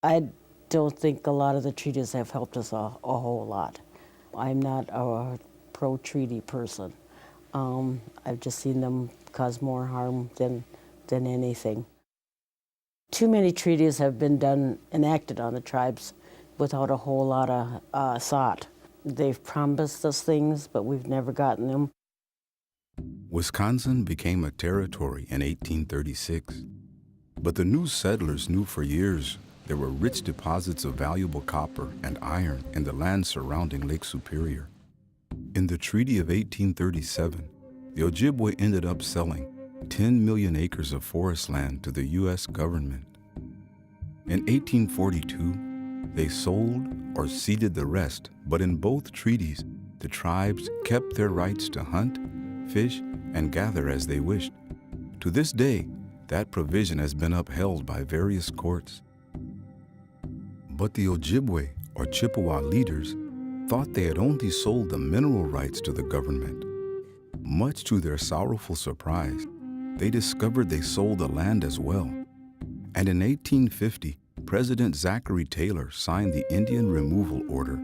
I don't think a lot of the treaties have helped us a whole lot. I'm not a pro-treaty person. I've just seen them cause more harm than anything. Too many treaties have been enacted on the tribes without a whole lot of thought. They've promised us things, but we've never gotten them. Wisconsin became a territory in 1836, but the new settlers knew for years there were rich deposits of valuable copper and iron in the land surrounding Lake Superior. In the Treaty of 1837, the Ojibwe ended up selling 10 million acres of forest land to the U.S. government. In 1842, they sold or ceded the rest, but in both treaties, the tribes kept their rights to hunt, fish, and gather as they wished. To this day, that provision has been upheld by various courts. But the Ojibwe, or Chippewa leaders, thought they had only sold the mineral rights to the government. Much to their sorrowful surprise, they discovered they sold the land as well. And in 1850, President Zachary Taylor signed the Indian Removal Order,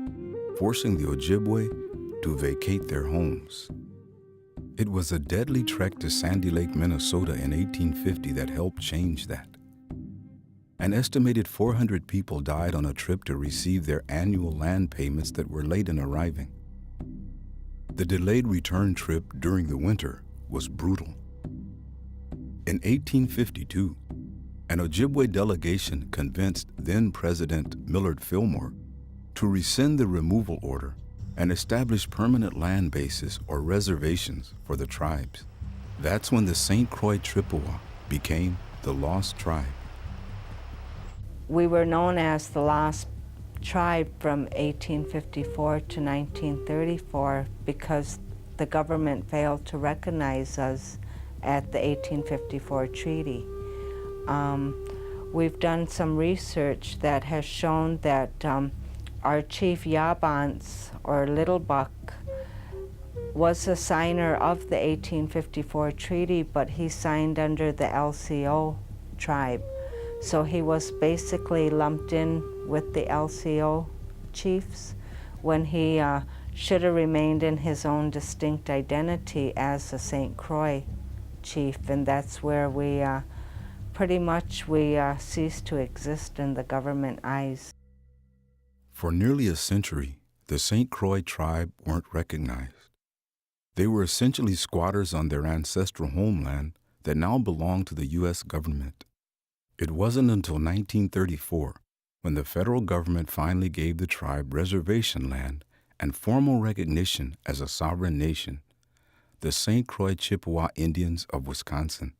forcing the Ojibwe to vacate their homes. It was a deadly trek to Sandy Lake, Minnesota in 1850 that helped change that. An estimated 400 people died on a trip to receive their annual land payments that were late in arriving. The delayed return trip during the winter was brutal. In 1852, an Ojibwe delegation convinced then-President Millard Fillmore to rescind the removal order and establish permanent land bases or reservations for the tribes. That's when the St. Croix Chippewa became the Lost Tribe. We were known as the Lost Tribe from 1854 to 1934 because the government failed to recognize us at the 1854 treaty. We've done some research that has shown that our chief Yabants, or Little Buck, was a signer of the 1854 treaty, but he signed under the LCO tribe. So he was basically lumped in with the LCO chiefs when he should have remained in his own distinct identity as a St. Croix chief, and that's where we pretty much ceased to exist in the government eyes. For nearly a century, the St. Croix tribe weren't recognized. They were essentially squatters on their ancestral homeland that now belonged to the U.S. government. It wasn't until 1934 when the federal government finally gave the tribe reservation land and formal recognition as a sovereign nation, the St. Croix Chippewa Indians of Wisconsin.